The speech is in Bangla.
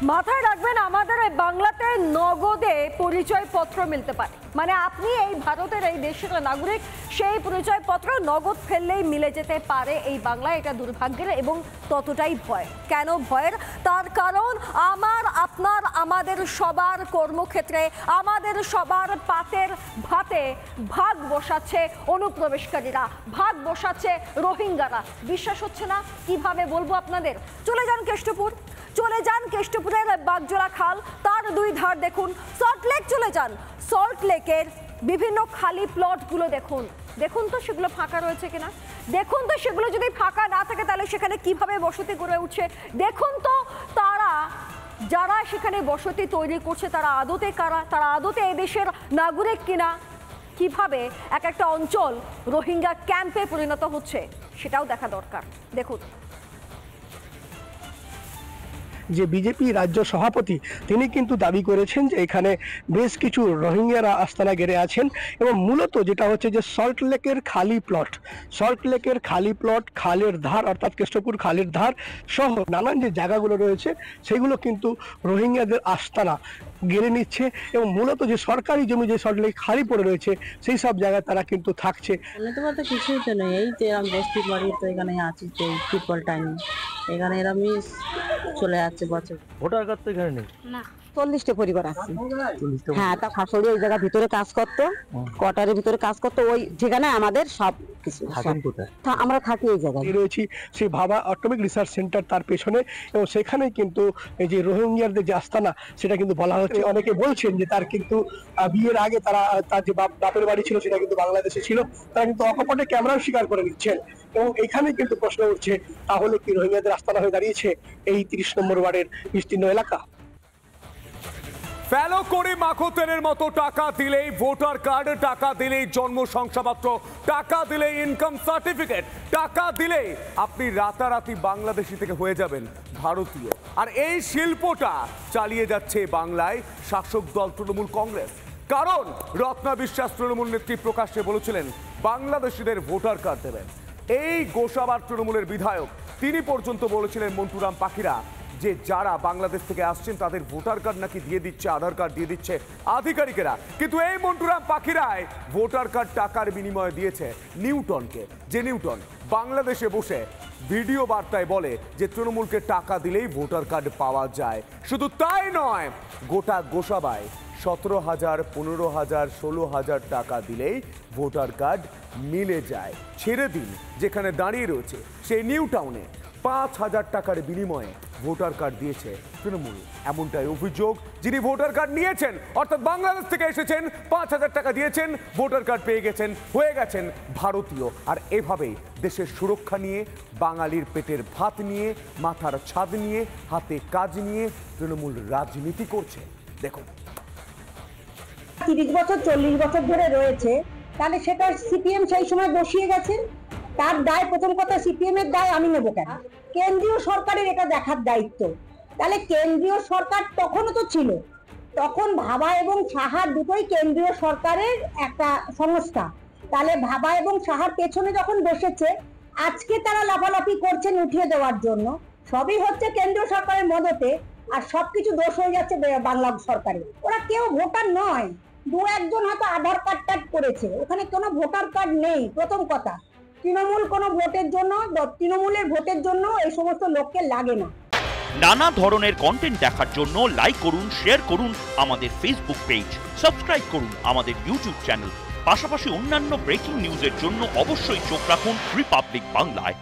মাথায় রাখবেন আমাদের বাংলাতে নগদে পরিচয়পত্র মিলতে পারে, মানে আপনি এই ভারতের এই দেশের নাগরিক, সেই পরিচয়পত্র নগদ ফেললেই মিলে যেতে পারে এই বাংলায়। এটা দুর্ভাগ্যের এবং ততটাই ভয়। কেন ভয়ের? তার কারণ আমার আপনার আমাদের সবার কর্মক্ষেত্রে, আমাদের সবার পাতের ভাতে ভাগ বসাচ্ছে অনুপ্রবেশকারীরা, ভাগ বসাচ্ছে রোহিঙ্গারা। বিশ্বাস হচ্ছে না? কিভাবে বলবো আপনাদের? চলে যান কেষ্টপুর, চলে যান কেষ্টপুরের বাগজোড়া খাল, তার দুই ধার দেখুন। সল্টলেক চলে যান, সল্টলেকের বিভিন্ন খালি প্লটগুলো দেখুন, দেখুন তো সেগুলো ফাঁকা রয়েছে কিনা, দেখুন তো সেগুলো যদি ফাঁকা না থাকে তাহলে সেখানে কিভাবে বসতি গড়ে উঠছে, দেখুন তো তারা যারা সেখানে বসতি তৈরি করছে তারা আদতে কারা, তারা আদতে এদেশের নাগরিক কিনা, কিভাবে এক একটা অঞ্চল রোহিঙ্গা ক্যাম্পে পরিণত হচ্ছে সেটাও দেখা দরকার। দেখুন, যে বিজেপি রাজ্য সভাপতি তিনি কিন্তু দাবি করেছেন যে এখানে বেশ কিছু রোহিঙ্গারা আস্তানা গেড়ে আছেন এবং মূলত যেটা হচ্ছে যে সল্টলেকের খালি প্লট, খালের ধার অর্থাৎ কেষ্টপুর খালের ধার সহ নানান যে জায়গাগুলো রয়েছে সেগুলো কিন্তু রোহিঙ্গাদের আস্তানা গেড়ে নিচ্ছে এবং মূলত যে সরকারি জমি যে সল্টলেক খালি পড়ে রয়েছে সেই সব জায়গায় তারা কিন্তু থাকছে। তোমার তো কিছুই তো নেই, এই যে এরকম বস্তি বাড়ি তো এখানে আছি, তো ট্রিপল টাইম এখানে এরকমই চলে যাচ্ছে বছর। ভোটার কার্ড তো এখানে নেই না, 40টা পরিবার আছে। হ্যাঁ, তা শাশুড়ি ওই জায়গা ভিতরে কাজ করতো, কোয়ার্টারের ভিতরে কাজ করতো, ওই ঠিকানায় আমাদের সব কিছু। আমরা থাকি এই জায়গায় রয়েছি সেই ভাবা অটোমিক রিসার্চ সেন্টার, তার পেছনে, এবং সেখানে কিন্তু এই যে রোহিঙ্গাদের যে আস্তানা সেটা কিন্তু বলা হচ্ছে। অনেকে বলছেন যে তার কিন্তু বিয়ের আগে তার যে বাপের বাড়ি ছিল সেটা কিন্তু বাংলাদেশে ছিল, তারা কিন্তু অকপটে ক্যামেরাও স্বীকার করে নিচ্ছেন। এবং এখানে কিন্তু প্রশ্ন উঠছে, তাহলে কি রোহিঙ্গাদের আস্তানা হয়ে দাঁড়িয়েছে এই 30 নম্বর ওয়ার্ডের বিস্তীর্ণ এলাকা? ফেলো করে মাখো তেলের মতো টাকা দিলেই ভোটার কার্ড, টাকা দিলেই জন্ম শংসাপত্র, টাকা দিলেই ইনকাম সার্টিফিকেট, টাকা দিলেই আপনি রাতারাতি বাংলাদেশি থেকে হয়ে যাবেন ভারতীয়। আর এই শিল্পটা চালিয়ে যাচ্ছে বাংলায় শাসক দল তৃণমূল কংগ্রেস। কারণ রত্না বিশ্বাস তৃণমূল নেত্রী প্রকাশ্যে বলেছিলেন বাংলাদেশিদের ভোটার কার্ড দেবেন। এই গোসাবার তৃণমূলের বিধায়ক তিনি পর্যন্ত বলেছিলেন মন্টুরাম পাখিরা যে যারা বাংলাদেশ থেকে আসছেন তাদের ভোটার কার্ড নাকি দিয়ে দিচ্ছে, আধার কার্ড দিয়ে দিচ্ছে আধিকারিকেরা। কিন্তু এই মন্টুরাম পাখিরাই ভোটার কার্ড টাকার বিনিময়ে দিয়েছে নিউটনকে, যে নিউটন বাংলাদেশে বসে ভিডিও বার্তায় বলে যে তৃণমূলকে টাকা দিলেই ভোটার কার্ড পাওয়া যায়। শুধু তাই নয়, গোটা গোসাবায় 17,000, 15,000, 16,000 টাকা দিলেই ভোটার কার্ড মিলে যায়। ছেড়ে দিন যেখানে দাঁড়িয়ে রয়েছে সেই নিউ টাউনে 5,000 টাকার বিনিময়ে ভোটার কার্ড দিয়েছে তৃণমূল। এমনটাই অভিযোগ। যিনি ভোটার কার্ড নিয়েছেন অর্থাৎ বাংলাদেশ থেকে এসেছেন, 5,000 টাকা দিয়েছেন, ভোটার কার্ড পেয়ে গেছেন, হয়ে গেছেন ভারতীয়। আর এভাবেই দেশের সুরক্ষা নিয়ে, বাঙালির পেটের ভাত নিয়ে, মাথার ছাদ নিয়ে, হাতে কাজ নিয়ে তৃণমূল রাজনীতি করছে। দেখুন, 30 বছর 40 বছর ধরে রয়েছে, তাহলে সেটা সিপিএম সেই সময় বসিয়ে গেছেন। তার দায়, প্রথম কথা সিপিএম এর দায় আমি নেব কেন? কেন্দ্রীয় সরকারের এটা দেখার দায়িত্ব। তাহলে কেন্দ্রীয় সরকার তখনও তো ছিল, তখন ভাবা এবং সাহার দুটোই কেন্দ্রীয় সরকারের একটা সংস্থা। তাহলে ভাবা এবং সাহার পেছনে যখন বসেছে, আজকে তারা লাফালাফি করছেন উঠিয়ে দেওয়ার জন্য, সবই হচ্ছে কেন্দ্রীয় সরকারের মদতে, আর সবকিছু দোষ হয়ে যাচ্ছে বাংলা সরকারের। ওরা কেউ ভোটার নয়, দু একজন হয়তো আধার কার্ড টার্ড করেছে, ওখানে কোনো ভোটার কার্ড নেই। প্রথম কথা, তৃণমূল কোনো ভোটের জন্য, তৃণমূলের ভোটের জন্য এই সমস্ত লোককে লাগে না। নানা ধরনের কন্টেন্ট দেখার জন্য লাইক করুন, শেয়ার করুন আমাদের ফেসবুক পেজ, সাবস্ক্রাইব করুন আমাদের ইউটিউব চ্যানেল। পাশাপাশি অন্যান্য ব্রেকিং নিউজের জন্য অবশ্যই চোখ রাখুন রিপাবলিক বাংলায়।